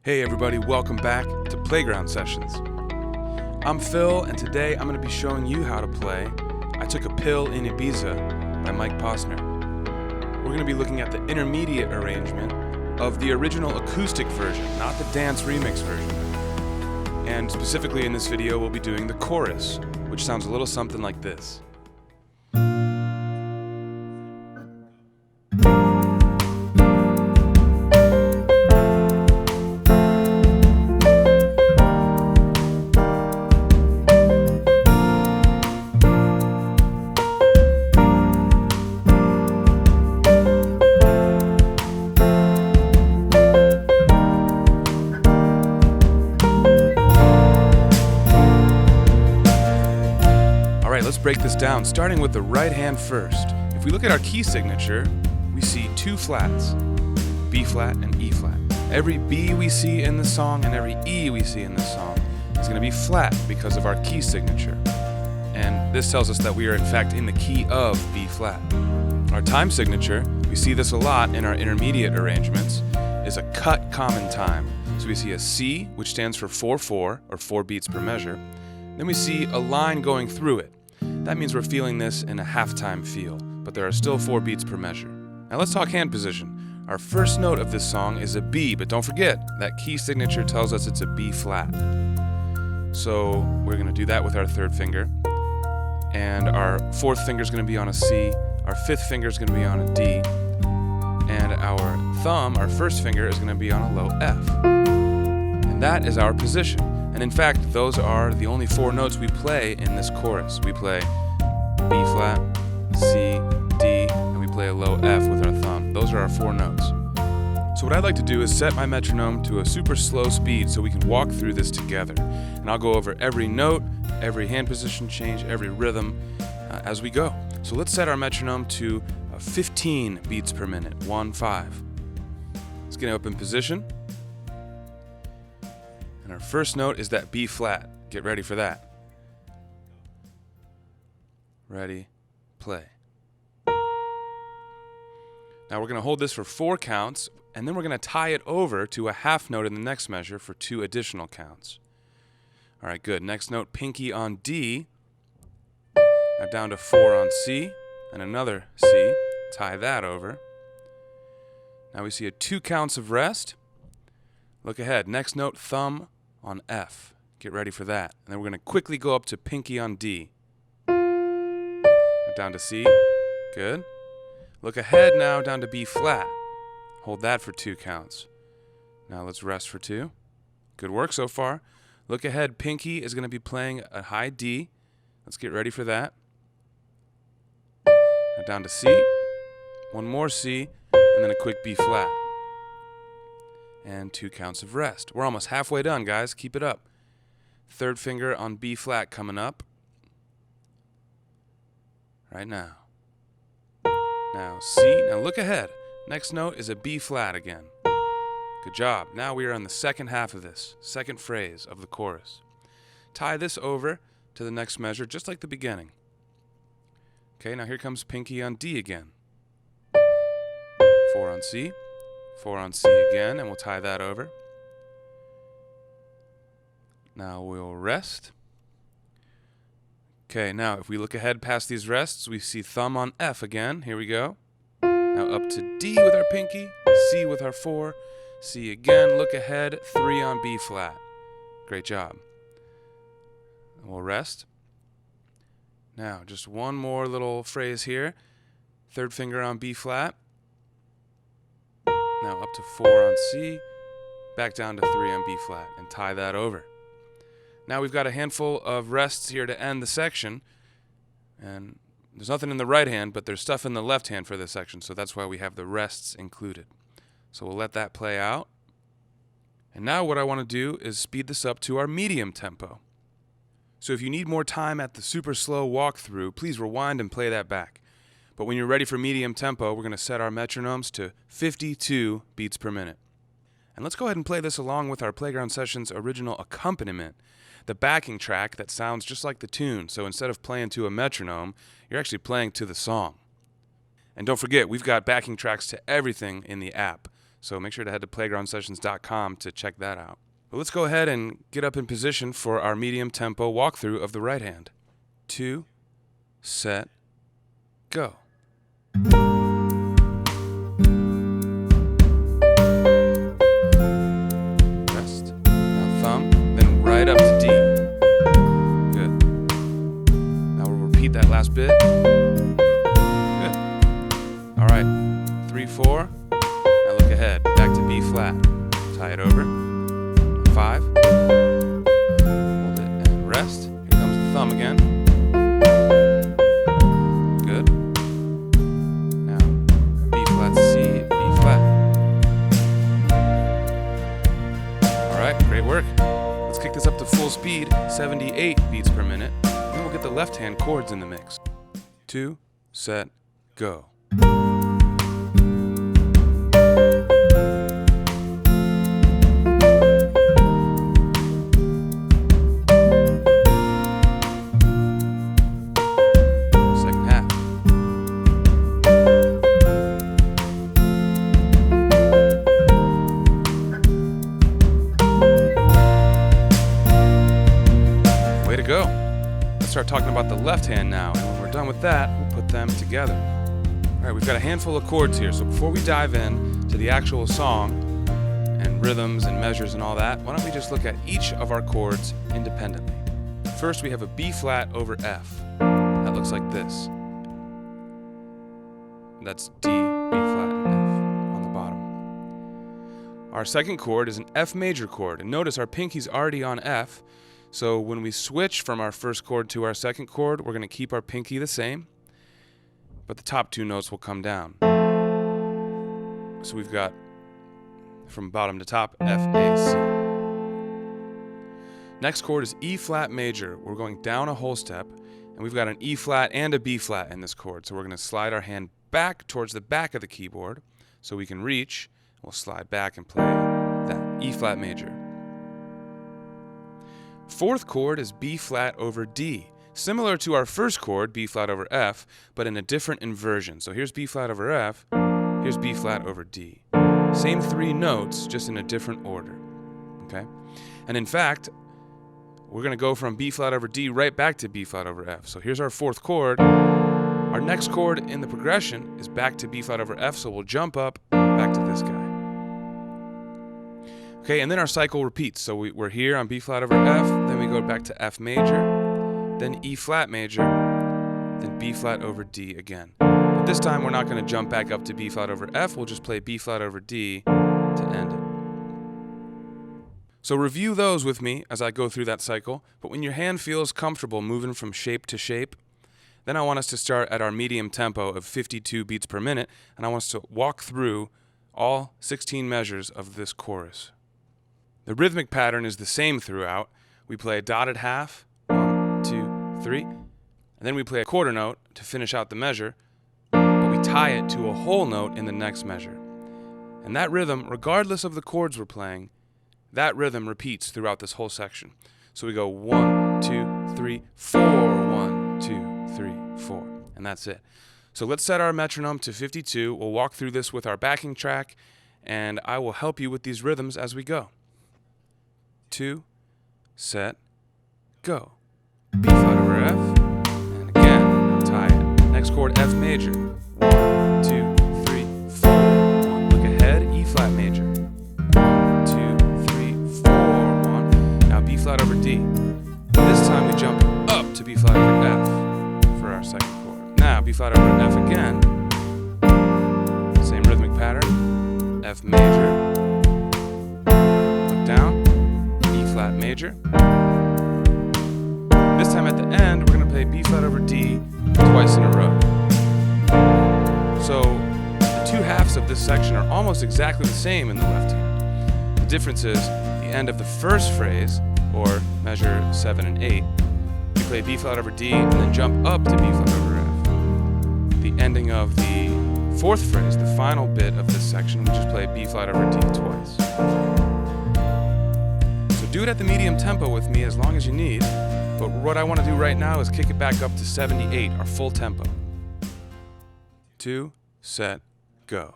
Hey everybody, welcome back to Playground Sessions. I'm Phil, and today I'm going to be showing you how to play I Took a Pill in Ibiza by Mike Posner. We're going to be looking at the intermediate arrangement of the original acoustic version, not the dance remix version. And specifically in this video, we'll be doing the chorus, which sounds a little something like this. Let's break this down, starting with the right hand first. If we look at our key signature, we see two flats, B flat and E flat. Every B we see in the song and every E we see in the song is going to be flat because of our key signature. And this tells us that we are in fact in the key of B flat. Our time signature, we see this a lot in our intermediate arrangements, is a cut common time. So we see a C, which stands for 4/4, or 4 beats per measure. Then we see a line going through it. That means we're feeling this in a halftime feel, but there are still 4 beats per measure. Now let's talk hand position. Our first note of this song is a B, but don't forget, that key signature tells us it's a B flat. So we're going to do that with our third finger. And our fourth finger is going to be on a C, our fifth finger is going to be on a D, and our thumb, our first finger, is going to be on a low F. And that is our position. And in fact, those are the only 4 notes we play in this chorus. We play B flat, C, D, and we play a low F with our thumb. Those are our 4 notes. So what I'd like to do is set my metronome to a super slow speed so we can walk through this together. And I'll go over every note, every hand position change, every rhythm as we go. So let's set our metronome to 15 beats per minute, 1-5. Let's get up in position. And our first note is that B flat. Get ready for that. Ready, play. Now we're going to hold this for 4 counts, and then we're going to tie it over to a half note in the next measure for 2 additional counts. All right, good. Next note, pinky on D. Now down to 4 on C, and another C. Tie that over. Now we see 2 counts of rest. Look ahead. Next note, thumb on F. Get ready for that. And then we're going to quickly go up to pinky on D. Down to C. Good. Look ahead now down to B flat. Hold that for 2 counts. Now let's rest for 2. Good work so far. Look ahead. Pinky is going to be playing a high D. Let's get ready for that. Now down to C. One more C. And then a quick B flat. And 2 counts of rest. We're almost halfway done, guys. Keep it up. Third finger on B flat coming up. Right now. Now C. Now look ahead. Next note is a B flat again. Good job. Now we are on the second half of this, second phrase of the chorus. Tie this over to the next measure just like the beginning. Okay, now here comes pinky on D again. 4 on C. 4 on C again, and we'll tie that over. Now we'll rest. Okay, now if we look ahead past these rests, we see thumb on F again. Here we go. Now up to D with our pinky, C with our 4, C again, look ahead, 3 on B flat. Great job. And we'll rest. Now, just one more little phrase here. Third finger on B flat. Now up to 4 on C, back down to 3 on B flat, and tie that over. Now we've got a handful of rests here to end the section, and there's nothing in the right hand, but there's stuff in the left hand for this section, so that's why we have the rests included. So we'll let that play out. And now what I want to do is speed this up to our medium tempo. So if you need more time at the super slow walkthrough, please rewind and play that back. But when you're ready for medium tempo, we're going to set our metronomes to 52 beats per minute. And let's go ahead and play this along with our Playground Sessions original accompaniment, the backing track that sounds just like the tune. So instead of playing to a metronome, you're actually playing to the song. And don't forget, we've got backing tracks to everything in the app. So make sure to head to playgroundsessions.com to check that out. But let's go ahead and get up in position for our medium tempo walkthrough of the right hand. 2, set, go. Rest. Now thumb, then right up to D. Good. Now we'll repeat that last bit. Good. All right. 3, 4. Now look ahead. Back to B flat. Tie it over. 5. Hold it and rest. Here comes the thumb again. Good. Now B flat, C, B flat. All right, great work. Let's kick this up to full speed, 78 beats per minute. Then we'll get the left hand chords in the mix. 2, set, go. Go. Let's start talking about the left hand now, and when we're done with that, we'll put them together. All right, we've got a handful of chords here, so before we dive in to the actual song and rhythms and measures and all that, why don't we just look at each of our chords independently. First, we have a B flat over F. That looks like this. That's D, B flat, and F on the bottom. Our second chord is an F major chord, and notice our pinky's already on F. So when we switch from our first chord to our second chord, we're going to keep our pinky the same, but the top 2 notes will come down. So we've got from bottom to top, F, A, C. Next chord is E flat major. We're going down a whole step, and we've got an E flat and a B flat in this chord. So we're going to slide our hand back towards the back of the keyboard so we can reach. We'll slide back and play that E flat major. Fourth chord is B flat over D, similar to our first chord, B flat over F, but in a different inversion. So here's B flat over F, here's B flat over D. Same 3 notes, just in a different order, okay? And in fact, we're gonna go from B flat over D right back to B flat over F. So here's our fourth chord. Our next chord in the progression is back to B flat over F, so we'll jump up back to this guy. Okay, and then our cycle repeats. So we're here on B flat over F, then we go back to F major, then E flat major, then B flat over D again. But this time we're not going to jump back up to B flat over F, we'll just play B flat over D to end it. So review those with me as I go through that cycle, but when your hand feels comfortable moving from shape to shape, then I want us to start at our medium tempo of 52 beats per minute, and I want us to walk through all 16 measures of this chorus. The rhythmic pattern is the same throughout. We play a dotted half, 1, 2, 3, and then we play a quarter note to finish out the measure, but we tie it to a whole note in the next measure. And that rhythm, regardless of the chords we're playing, that rhythm repeats throughout this whole section. So we go 1, 2, 3, 4, 1, 2, 3, 4, and that's it. So let's set our metronome to 52. We'll walk through this with our backing track, and I will help you with these rhythms as we go. 2, set, go. B flat over F, and again, now tie it. Next chord, F major. 1, 2, 3, 4. 1. Look ahead, E flat major. 1, 2, 3, 4. 1. Now B flat over D. This time we jump up to B flat over F for our second chord. Now B flat over F again. Same rhythmic pattern. F major. Look down. Flat major. This time at the end, we're going to play B flat over D twice in a row. So the 2 halves of this section are almost exactly the same in the left hand. The difference is the end of the first phrase, or measure 7 and 8, we play B flat over D and then jump up to B flat over F. The ending of the fourth phrase, the final bit of this section, we just play B flat over D twice. Do it at the medium tempo with me as long as you need, but what I want to do right now is kick it back up to 78, our full tempo. 2, set, go.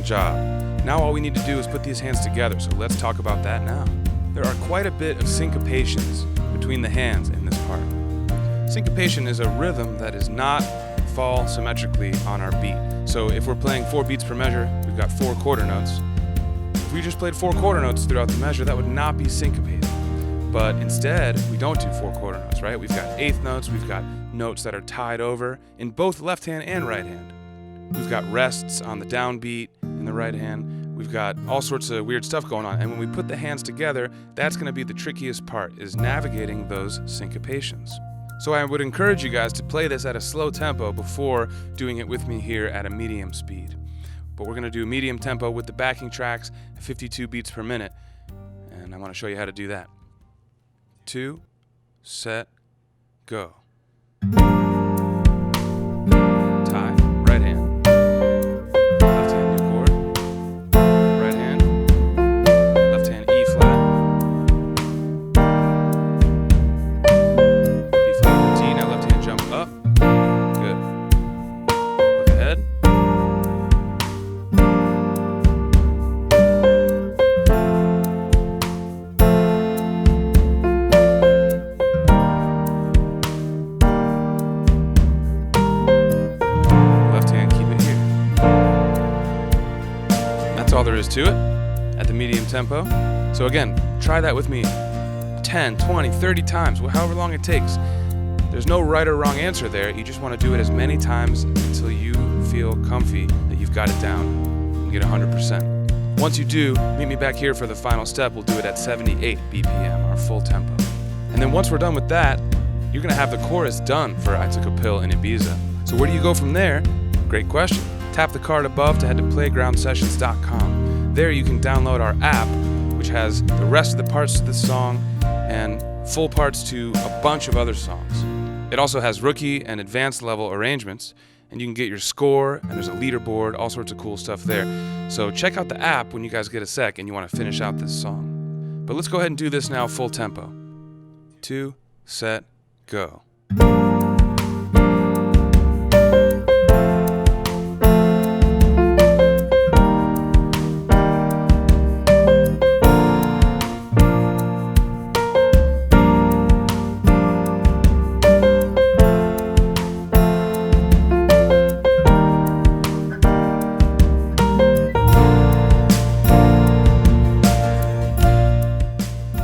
job. Now all we need to do is put these hands together, so let's talk about that now. There are quite a bit of syncopations between the hands in this part. Syncopation is a rhythm that does not fall symmetrically on our beat. So if we're playing 4 beats per measure, we've got 4 quarter notes. If we just played 4 quarter notes throughout the measure, that would not be syncopated. But instead, we don't do 4 quarter notes, right? We've got eighth notes, we've got notes that are tied over in both left hand and right hand. We've got rests on the downbeat in the right hand. We've got all sorts of weird stuff going on. And when we put the hands together, that's going to be the trickiest part, is navigating those syncopations. So I would encourage you guys to play this at a slow tempo before doing it with me here at a medium speed. But we're going to do medium tempo with the backing tracks at 52 beats per minute. And I want to show you how to do that. 2, set, go. Tie, right hand. Left hand, new chord. Right hand. Left hand, E flat. B flat, D. Now left hand, jump up. Good. Look ahead. That's all there is to it at the medium tempo. So again, try that with me 10, 20, 30 times, however long it takes. There's no right or wrong answer there. You just want to do it as many times until you feel comfy that you've got it down and get 100%. Once you do, meet me back here for the final step. We'll do it at 78 BPM, our full tempo. And then once we're done with that, you're going to have the chorus done for I Took a Pill in Ibiza. So where do you go from there? Great question. Tap the card above to head to playgroundsessions.com. There you can download our app, which has the rest of the parts to this song and full parts to a bunch of other songs. It also has rookie and advanced level arrangements, and you can get your score, and there's a leaderboard, all sorts of cool stuff there. So check out the app when you guys get a sec and you want to finish out this song. But let's go ahead and do this now full tempo. 2, set, go.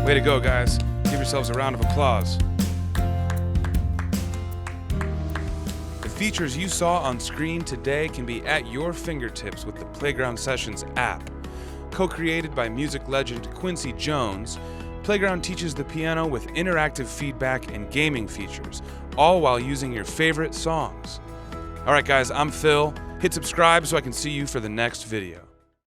Way to go, guys. Give yourselves a round of applause. The features you saw on screen today can be at your fingertips with the Playground Sessions app. Co-created by music legend Quincy Jones, Playground teaches the piano with interactive feedback and gaming features, all while using your favorite songs. All right, guys, I'm Phil. Hit subscribe so I can see you for the next video.